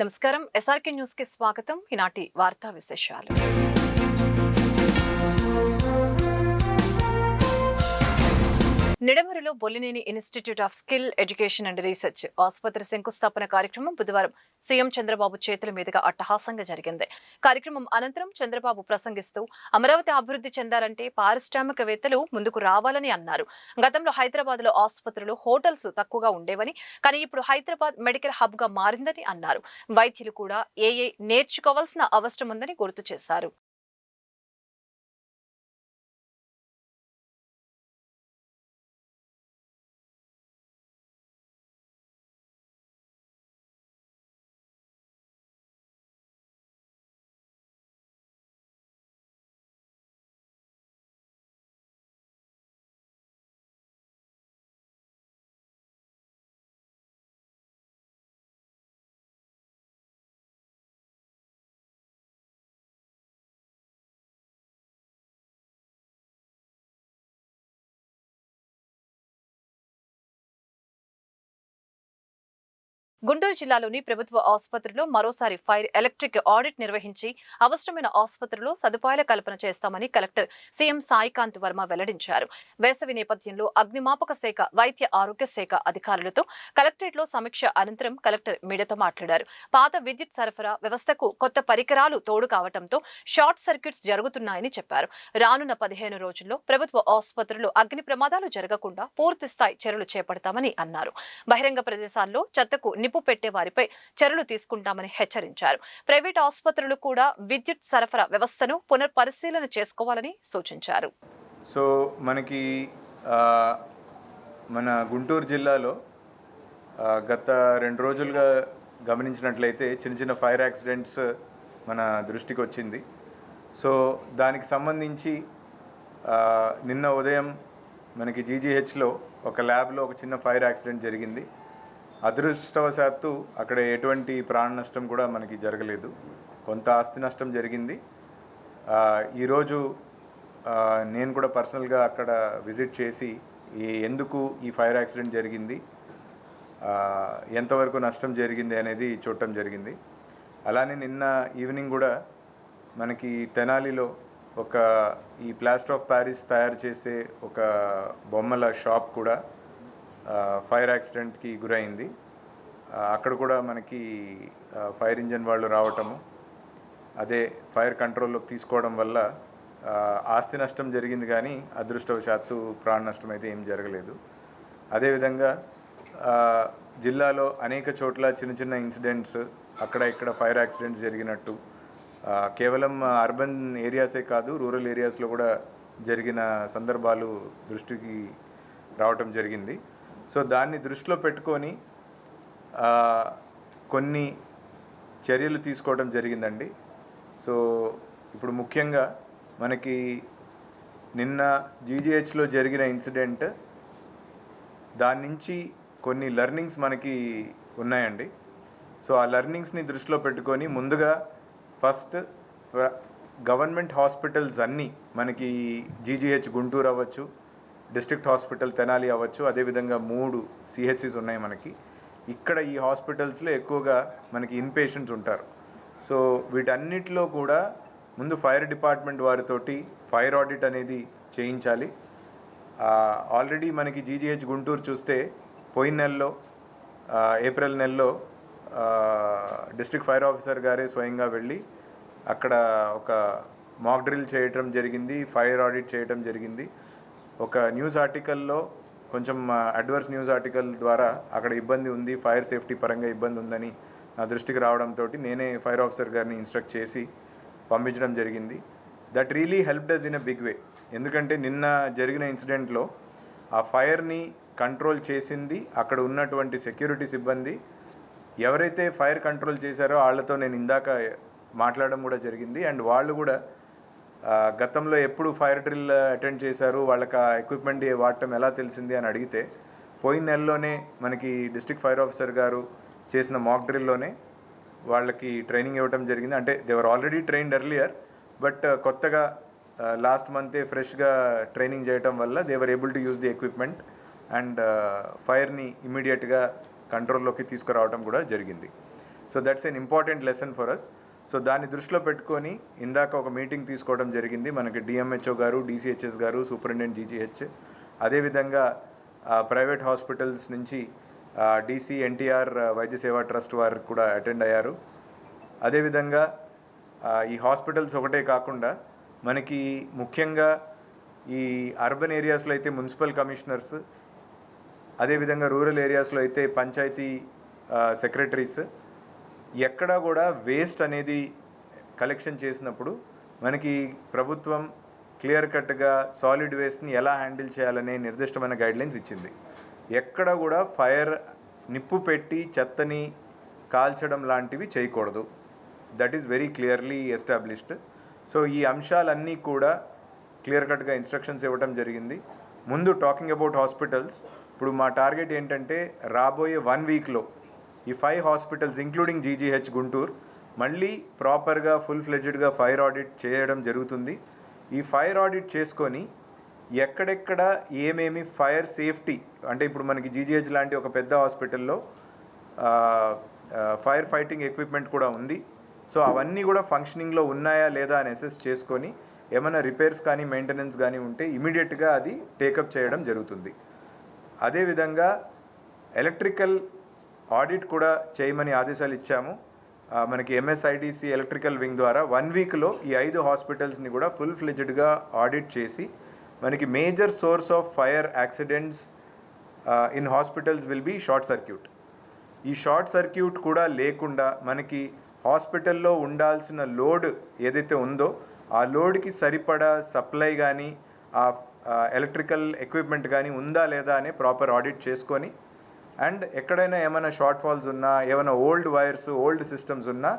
నమస్కారం. SRK news కి స్వాగతం. ఈనాటి వార్తా విశేషాలు. నిడమరులో Bollineni institute of skill education and research ఆసుపత్రి శంకుస్థాపన కార్యక్రమం బుధవారం సీఎం చంద్రబాబు చేతుల మీదుగా అట్టహాసంగా జరిగింది. కార్యక్రమం అనంతరం చంద్రబాబు ప్రసంగిస్తూ అమరావతి అభివృద్ధి చెందాలంటే పారిశ్రామికవేత్తలు ముందుకు రావాలని అన్నారు. గతంలో హైదరాబాద్ లో ఆసుపత్రులు, హోటల్స్ తక్కువగా ఉండేవని, కానీ ఇప్పుడు హైదరాబాద్ మెడికల్ హబ్ గా మారిందని అన్నారు. వైద్యులు కూడా ఏఏ నేర్చుకోవాల్సిన అవసరం ఉందని గుర్తు చేశారు. గుంటూరు జిల్లాలోని ప్రభుత్వ ఆసుపత్రిలో మరోసారి ఫైర్ ఎలక్ట్రిక్ ఆడిట్ నిర్వహించి అవసరమైన ఆసుపత్రిలో సదుపాయాల కల్పన చేస్తామని కలెక్టర్ సీఎం సాయికాంత్ వర్మ వెల్లడించారు. వేసవి నేపథ్యంలో అగ్నిమాపక శాఖ, వైద్య ఆరోగ్య శాఖ అధికారులతో కలెక్టరేట్లో సమీక్ష అనంతరం కలెక్టర్ మీడియాతో మాట్లాడారు. పాత విద్యుత్ సరఫరా వ్యవస్థకు కొత్త పరికరాలు తోడు కావడంతో షార్ట్ సర్క్యూట్స్ జరుగుతున్నాయని చెప్పారు. రానున్న 15 రోజుల్లో ప్రభుత్వ ఆసుపత్రులు అగ్ని ప్రమాదాలు జరగకుండా పూర్తిస్థాయి చర్యలు చేపడతామని అన్నారు. బహిరంగ ప్రదేశాల్లో చెత్తకు నిప్పు పెట్టే వారిపై చర్యలు తీసుకుంటామని హెచ్చరించారు. ప్రైవేట్ ఆసుపత్రులు కూడా విద్యుత్ సరఫరా వ్యవస్థను పునర్పరిశీలన చేసుకోవాలని సూచించారు. సో మనకి మన గుంటూరు జిల్లాలో గత 2 రోజులుగా గమనించినట్లయితే చిన్న చిన్న ఫైర్ యాక్సిడెంట్స్ మన దృష్టికి వచ్చింది. సో దానికి సంబంధించి నిన్న ఉదయం మనకి జీజీహెచ్లో ఒక ల్యాబ్లో ఒక చిన్న ఫైర్ యాక్సిడెంట్ జరిగింది. అదృష్టవశాత్తు అక్కడ ఎటువంటి ప్రాణ నష్టం కూడా మనకి జరగలేదు. కొంత ఆస్తి నష్టం జరిగింది. ఈరోజు నేను కూడా పర్సనల్గా అక్కడ విజిట్ చేసి ఎందుకు ఈ ఫైర్ యాక్సిడెంట్ జరిగింది, ఎంతవరకు నష్టం జరిగింది అనేది చూడటం జరిగింది. అలానే నిన్న ఈవినింగ్ కూడా మనకి తెనాలిలో ఒక ఈ ప్లాస్టర్ ఆఫ్ ప్యారిస్ తయారు చేసే ఒక బొమ్మల షాప్ కూడా ఫైర్ యాక్సిడెంట్కి గురైంది. అక్కడ కూడా మనకి ఫైర్ ఇంజన్ వాళ్ళు రావటము, అదే ఫైర్ కంట్రోల్లోకి తీసుకోవడం వల్ల ఆస్తి నష్టం జరిగింది, కానీ అదృష్టవశాత్తు ప్రాణ నష్టం అయితే ఏం జరగలేదు. అదేవిధంగా జిల్లాలో అనేక చోట్ల చిన్న చిన్న ఇన్సిడెంట్స్, అక్కడ ఇక్కడ ఫైర్ యాక్సిడెంట్స్ జరిగినట్టు, కేవలం అర్బన్ ఏరియాసే కాదు, రూరల్ ఏరియాస్లో కూడా జరిగిన సందర్భాలు దృష్టికి రావటం జరిగింది. సో దాన్ని దృష్టిలో పెట్టుకొని కొన్ని చర్యలు తీసుకోవడం జరిగిందండి. సో ఇప్పుడు ముఖ్యంగా మనకి నిన్న జీజీహెచ్లో జరిగిన ఇన్సిడెంట్, దాని నుంచి కొన్ని లెర్నింగ్స్ మనకి ఉన్నాయండి. సో ఆ లెర్నింగ్స్ని దృష్టిలో పెట్టుకొని ముందుగా ఫస్ట్ గవర్నమెంట్ హాస్పిటల్స్ అన్నీ మనకి జీజీహెచ్ గుంటూరు అవ్వచ్చు, డిస్ట్రిక్ట్ హాస్పిటల్ తెనాలి అవ్వచ్చు, అదేవిధంగా 3 సిహెచ్సిస్ ఉన్నాయి మనకి. ఇక్కడ ఈ హాస్పిటల్స్లో ఎక్కువగా మనకి ఇన్పేషెంట్స్ ఉంటారు. సో వీటన్నిటిలో కూడా ముందు ఫైర్ డిపార్ట్మెంట్ వారితోటి ఫైర్ ఆడిట్ అనేది చేయించాలి. ఆల్రెడీ మనకి జీజీహెచ్ గుంటూరు చూస్తే పోయిన నెలలో ఏప్రిల్ నెలలో డిస్ట్రిక్ట్ ఫైర్ ఆఫీసర్ గారే స్వయంగా వెళ్ళి అక్కడ ఒక మాక్ డ్రిల్ చేయటం జరిగింది, ఫైర్ ఆడిట్ చేయటం జరిగింది. ఒక న్యూస్ ఆర్టికల్లో కొంచెం అడ్వర్స్ న్యూస్ ఆర్టికల్ ద్వారా అక్కడ ఇబ్బంది ఉంది, ఫైర్ సేఫ్టీ పరంగా ఇబ్బంది ఉందని నా దృష్టికి రావడంతో నేనే ఫైర్ ఆఫీసర్ గారిని ఇన్స్ట్రక్ట్ చేసి పంపించడం జరిగింది. That really helped us in a big way. ఎందుకంటే నిన్న జరిగిన ఇన్సిడెంట్లో ఆ ఫైర్ని కంట్రోల్ చేసింది అక్కడ ఉన్నటువంటి సెక్యూరిటీ సిబ్బంది. ఎవరైతే ఫైర్ కంట్రోల్ చేశారో వాళ్ళతో నేను ఇందాక మాట్లాడడం కూడా జరిగింది. అండ్ వాళ్ళు కూడా గతంలో ఎప్పుడు ఫైర్ డ్రిల్ అటెండ్ చేశారు, వాళ్ళకి ఆ ఎక్విప్మెంట్ వాడటం ఎలా తెలిసింది అని అడిగితే, పోయిన నెలలోనే మనకి డిస్ట్రిక్ట్ ఫైర్ ఆఫీసర్ గారు చేసిన మాక్ డ్రిల్లోనే వాళ్ళకి ట్రైనింగ్ ఇవ్వడం జరిగింది. అంటే they were already trained earlier, but కొత్తగా లాస్ట్ మంతే ఫ్రెష్గా ట్రైనింగ్ చేయటం వల్ల they were able to use the equipment and ఫైర్ని ఇమీడియట్గా కంట్రోల్లోకి తీసుకురావడం కూడా జరిగింది. So that's an important lesson for us. So దాన్ని దృష్టిలో పెట్టుకొని ఇందాక ఒక మీటింగ్ తీసుకోవడం జరిగింది. మనకి డిఎంహెచ్ఓ గారు, డిసిహెచ్ఎస్ గారు, సూపరింటెండెంట్ జీజీహెచ్, అదేవిధంగా ప్రైవేట్ హాస్పిటల్స్ నుంచి DC NTR వైద్య సేవా ట్రస్ట్ వారు కూడా అటెండ్ అయ్యారు. అదేవిధంగా ఈ హాస్పిటల్స్ ఒకటే కాకుండా మనకి ముఖ్యంగా ఈ అర్బన్ ఏరియాస్లో అయితే మున్సిపల్ కమిషనర్స్, అదేవిధంగా రూరల్ ఏరియాస్లో అయితే పంచాయతీ సెక్రటరీస్ ఎక్కడా కూడా వేస్ట్ అనేది కలెక్షన్ చేసినప్పుడు మనకి ప్రభుత్వం క్లియర్ కట్గా సాలిడ్ వేస్ట్ని ఎలా హ్యాండిల్ చేయాలనే నిర్దిష్టమైన గైడ్లైన్స్ ఇచ్చింది. ఎక్కడ కూడా ఫైర్ నిప్పు పెట్టి చెత్తని కాల్చడం లాంటివి చేయకూడదు. That is very clearly established. So ఈ అంశాలన్నీ కూడా క్లియర్ కట్గా ఇన్స్ట్రక్షన్స్ ఇవ్వడం జరిగింది. ముందు టాకింగ్ అబౌట్ హాస్పిటల్స్, ఇప్పుడు మా టార్గెట్ ఏంటంటే రాబోయే 1 వీక్లో ఈ 5 హాస్పిటల్స్ ఇంక్లూడింగ్ జీజీహెచ్ గుంటూరు మళ్ళీ ప్రాపర్గా ఫుల్ ఫ్లెడ్జ్డ్గా ఫైర్ ఆడిట్ చేయడం జరుగుతుంది. ఈ ఫైర్ ఆడిట్ చేసుకొని ఎక్కడెక్కడ ఏమేమి ఫైర్ సేఫ్టీ, అంటే ఇప్పుడు మనకి జీజీహెచ్ లాంటి ఒక పెద్ద హాస్పిటల్లో ఫైర్ ఫైటింగ్ ఎక్విప్మెంట్ కూడా ఉంది. సో అవన్నీ కూడా ఫంక్షనింగ్లో ఉన్నాయా లేదా అని అసెస్ చేసుకొని ఏమైనా రిపేర్స్ కానీ మెయింటెనెన్స్ కానీ ఉంటే ఇమీడియట్గా అది టేకప్ చేయడం జరుగుతుంది. అదేవిధంగా ఎలక్ట్రికల్ ఆడిట్ కూడా చేయమని ఆదేశాలు ఇచ్చాము. మనకి MSIDC ఎలక్ట్రికల్ వింగ్ ద్వారా 1 వీక్లో ఈ 5 హాస్పిటల్స్ని కూడా ఫుల్ ఫ్లెడ్జ్డ్గా ఆడిట్ చేసి మనకి major source of fire accidents in hospitals will be short circuit. ఈ షార్ట్ సర్క్యూట్ కూడా లేకుండా మనకి హాస్పిటల్లో ఉండాల్సిన లోడ్ ఏదైతే ఉందో ఆ లోడ్కి సరిపడా సప్లై కానీ ఆ ఎలక్ట్రికల్ ఎక్విప్మెంట్ కానీ ఉందా లేదా అని ప్రాపర్ ఆడిట్ చేసుకొని, అండ్ ఎక్కడైనా ఏమైనా షార్ట్ ఫాల్స్ ఉన్నా, ఏమైనా ఓల్డ్ వైర్స్, ఓల్డ్ సిస్టమ్స్ ఉన్నా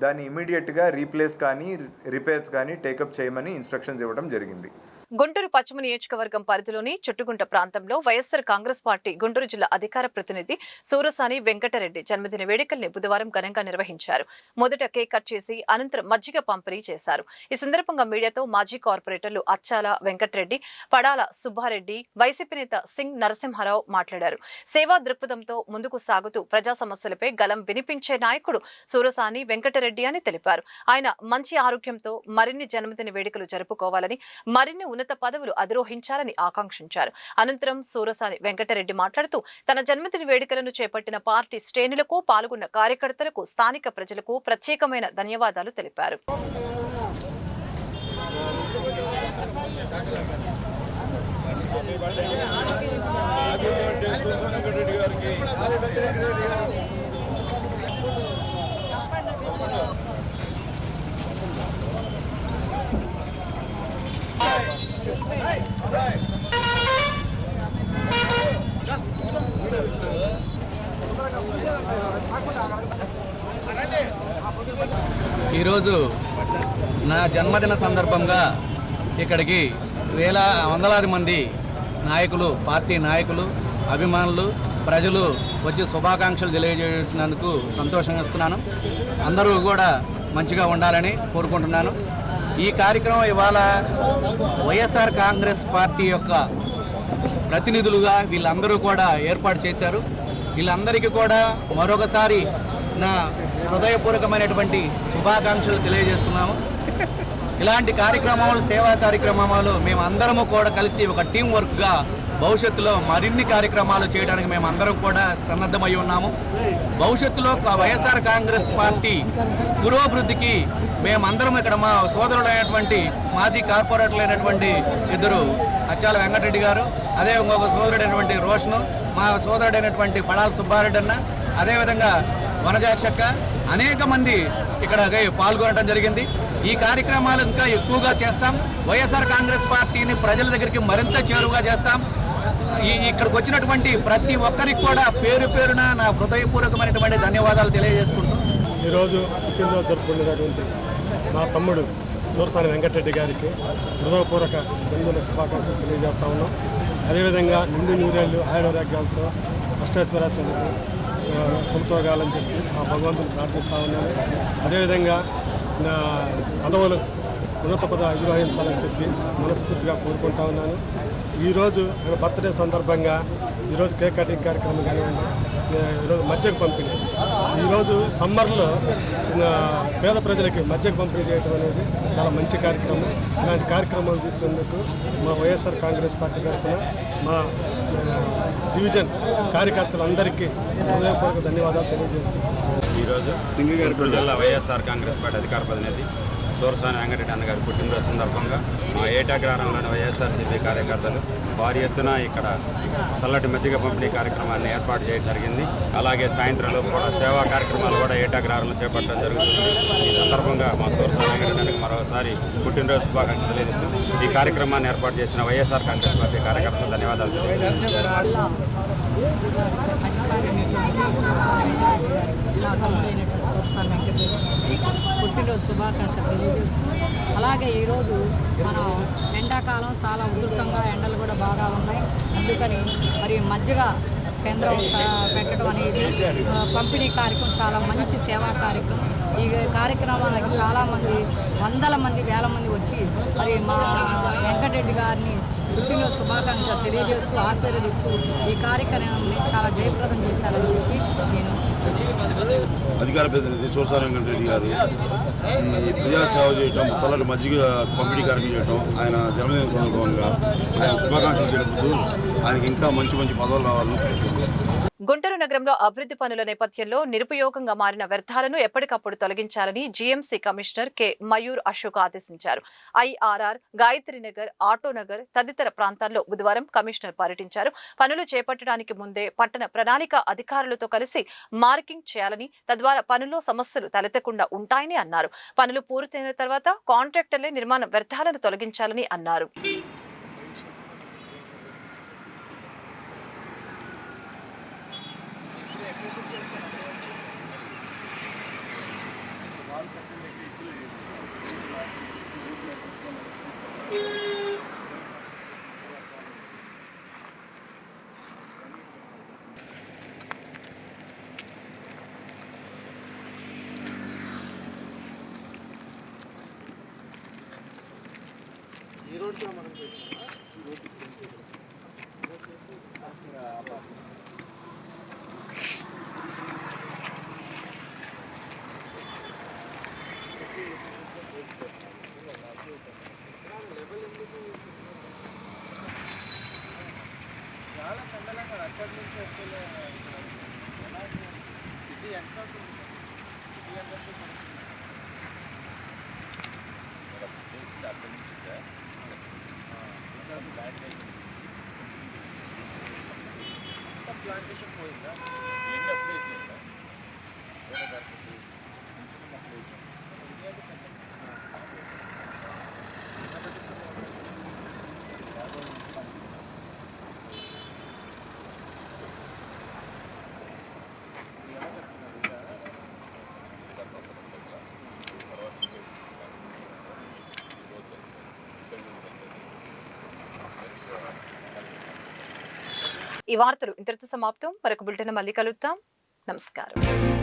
దాన్ని ఇమీడియట్గా రీప్లేస్ కానీ రిపేర్స్ కానీ టేకప్ చేయమని ఇన్స్ట్రక్షన్స్ ఇవ్వడం జరిగింది. గుంటూరు పశ్చిమ నియోజకవర్గం పరిధిలోని చుట్టుగుంట ప్రాంతంలో వైఎస్సార్ కాంగ్రెస్ పార్టీ గుంటూరు జిల్లా అధికార ప్రతినిధి సూరసాని వెంకటరెడ్డి జన్మదిన వేడుకల్ని బుధవారం ఘనంగా నిర్వహించారు. మొదట కేక్ కట్ చేసి అనంతరం మజ్జిగ పంపిణీ చేశారు. ఈ సందర్భంగా మీడియాతో మాజీ కార్పొరేటర్లు అచ్చాల వెంకటరెడ్డి, పడాల సుబ్బారెడ్డి, వైసీపీ నేత సింగ్ నరసింహారావు మాట్లాడారు. సేవా దృక్పథంతో ముందుకు సాగుతూ ప్రజా సమస్యలపై గలం వినిపించే నాయకుడు సూరసాని వెంకటరెడ్డి అని తెలిపారు. ఆయన మంచి ఆరోగ్యంతో మరిన్ని జన్మదిన వేడుకలు జరుపుకోవాలని, మరిన్ని ఉన్నత పదవులు అధిరోహించాలని ఆకాంక్షించారు. అనంతరం సూరసాని వెంకటరెడ్డి మాట్లాడుతూ తన జన్మదిన వేడుకలను చేపట్టిన పార్టీ శ్రేణులకు, పాల్గొన్న కార్యకర్తలకు, స్థానిక ప్రజలకు ప్రత్యేకమైన ధన్యవాదాలు తెలిపారు. ఈరోజు నా జన్మదిన సందర్భంగా ఇక్కడికి వందలాది మంది నాయకులు, పార్టీ నాయకులు, అభిమానులు, ప్రజలు వచ్చి శుభాకాంక్షలు తెలియజేసినందుకు సంతోషంగా ఇస్తున్నాను. అందరూ కూడా మంచిగా ఉండాలని కోరుకుంటున్నాను. ఈ కార్యక్రమం ఇవాళ వైఎస్ఆర్ కాంగ్రెస్ పార్టీ యొక్క ప్రతినిధులుగా వీళ్ళందరూ కూడా ఏర్పాటు చేశారు. వీళ్ళందరికీ కూడా మరొకసారి నా హృదయపూర్వకమైనటువంటి శుభాకాంక్షలు తెలియజేస్తున్నాము. ఇలాంటి కార్యక్రమాలు, సేవా కార్యక్రమాలు మేము అందరము కూడా కలిసి ఒక టీం వర్క్గా భవిష్యత్తులో మరిన్ని కార్యక్రమాలు చేయడానికి మేము అందరం కూడా సన్నద్ధమై ఉన్నాము. భవిష్యత్తులో వైఎస్ఆర్ కాంగ్రెస్ పార్టీ పురోభివృద్ధికి మేమందరం ఇక్కడ మా సోదరులైనటువంటి మాజీ కార్పొరేటర్లు అయినటువంటి ఇద్దరు అచ్చాల వెంకటరెడ్డి గారు, అదే ఇంకొక సోదరుడైనటువంటి రోషను, మా సోదరుడైనటువంటి పడాల సుబ్బారెడ్డి అన్న, అదేవిధంగా వనజాక్షక్క, అనేక మంది ఇక్కడ పాల్గొనడం జరిగింది. ఈ కార్యక్రమాలు ఇంకా ఎక్కువగా చేస్తాం. వైఎస్ఆర్ కాంగ్రెస్ పార్టీని ప్రజల దగ్గరికి మరింత చేరువుగా చేస్తాం. ఇక్కడికి వచ్చినటువంటి ప్రతి ఒక్కరికి కూడా పేరు పేరున నా హృదయపూర్వకమైనటువంటి ధన్యవాదాలు తెలియజేసుకుంటాం. ఈరోజు పుట్టినరోజు జరుపుకునేటువంటి మా తమ్ముడు సూరసాని వెంకటరెడ్డి గారికి హృదయపూర్వక జన్మదిన శుభాకాంక్షలు తెలియజేస్తా ఉన్నాం. అదేవిధంగా నిండు నూరేళ్ళు ఆయురారోగ్యాలతో అష్టైశ్వర్యాలు తొలుతోగాలని చెప్పి ఆ భగవంతుని ప్రార్థిస్తూ ఉన్నాను. అదేవిధంగా నా పదవులు ఉన్నత పదవి అధిరోహించాలని చెప్పి మనస్ఫూర్తిగా కోరుకుంటా ఉన్నాను. ఈరోజు బర్త్డే సందర్భంగా ఈరోజు కేక్ కటింగ్ కార్యక్రమం కానివ్వండి, ఈరోజు మజ్జిగ పంపిణీ. ఈరోజు సమ్మర్లో పేద ప్రజలకి మజ్జిగ పంపిణీ చేయడం అనేది చాలా మంచి కార్యక్రమం. ఇలాంటి కార్యక్రమాలు తీసుకునేందుకు మా వైఎస్ఆర్ కాంగ్రెస్ పార్టీ తరఫున మా డివిజన్ కార్యకర్తలందరికీ హృదయపూర్వక ధన్యవాదాలు తెలియజేస్తున్నాం. ఈరోజు గుంటూరు జిల్లా వైఎస్ఆర్ కాంగ్రెస్ పార్టీ అధికార ప్రతినిధి సూరసాని వెంకటరెడ్డి అన్న గారి పుట్టినరోజు సందర్భంగా మా ఏటాగ్రహారంలోని వైఎస్ఆర్సీపీ కార్యకర్తలు భారీ ఎత్తున ఇక్కడ చల్లటి మజ్జిగ పంపిణీ కార్యక్రమాన్ని ఏర్పాటు చేయడం జరిగింది. అలాగే సాయంత్రంలో కూడా సేవా కార్యక్రమాలు కూడా ఏటాగ్రహారంలో చేపట్టడం జరుగుతుంది. ఈ సందర్భంగా మా సూరసాని వెంకటరెడ్డి అన్నకి మరోసారి పుట్టినరోజు శుభాకాంక్షలు తెలియజేస్తూ ఈ కార్యక్రమాన్ని ఏర్పాటు చేసిన వైఎస్ఆర్ కాంగ్రెస్ పార్టీ కార్యకర్తలకు ధన్యవాదాలు తెలియజేస్తున్నాను. అధికారి అయినటువంటి సూరసాని వెంకటరెడ్డి గారికి, మా తమ్ముడైనటువంటి సూరసాని వెంకటరెడ్డి గారికి పుట్టినరోజు శుభాకాంక్షలు తెలియజేస్తూ, అలాగే ఈరోజు మనం ఎండాకాలం చాలా ఉధృతంగా ఎండలు కూడా బాగా ఉన్నాయి. అందుకని మరి మజ్జిగ కేంద్రం పెట్టడం అనేది పంపిణీ కార్యక్రమం చాలా మంచి సేవా కార్యక్రమం. ఈ కార్యక్రమానికి చాలామంది వందల మంది వేల మంది వచ్చి మరి మా వెంకటరెడ్డి గారిని పుట్టినరోజు శుభాకాంక్షలు తెలియజేస్తూ ఆశీర్వదిస్తూ ఈ కార్యక్రమాన్ని చాలా జయప్రదం చేశారని చెప్పి నేను విశ్వసిస్తున్నాను. అధికార ప్రతినిధి సూరసాని వెంకటరెడ్డి గారు ఈ ప్రజాసేవ చేయటం, చల్లటి మజ్జిగ పంపిణీ కార్యక్రమం చేయటం, ఆయన జన్మదిన సందర్భంగా ఆయన శుభాకాంక్షలు తెలుపుతూ ఆయనకి ఇంకా మంచి మంచి పదవులు రావాలని కోరుకుంటున్నాను. గుంటూరు నగరంలో అభివృద్ధి పనుల నేపథ్యంలో నిరుపయోగంగా మారిన వ్యర్థాలను ఎప్పటికప్పుడు తొలగించాలని GMC commissioner K Mayur Ashok ఆదేశించారు. ఐఆర్ఆర్, గాయత్రీనగర్, ఆటోనగర్ తదితర ప్రాంతాల్లో బుధవారం కమిషనర్ పర్యటించారు. పనులు చేపట్టడానికి ముందే పట్టణ ప్రణాళిక అధికారులతో కలిసి మార్కింగ్ చేయాలని, తద్వారా పనుల్లో సమస్యలు తలెత్తకుండా ఉంటాయని అన్నారు. పనులు పూర్తయిన తర్వాత కాంట్రాక్టర్లే నిర్మాణ వ్యర్థాలను తొలగించాలని అన్నారు. చాలా చండలంగా అక్కడి నుంచి వస్తుంది. సిటీ ఎంట్రన్స్ సిటీ ఎంట్రన్స్ అక్కడి నుంచి సార్ ప్లాంటేషన్ పోయిందా ఏంటి అప్లై చేసిందా ఈ వార్తలు ఇంతటితో సమాప్తం. మరొక బులెటిన్ మళ్ళీ కలుద్దాం. నమస్కారం.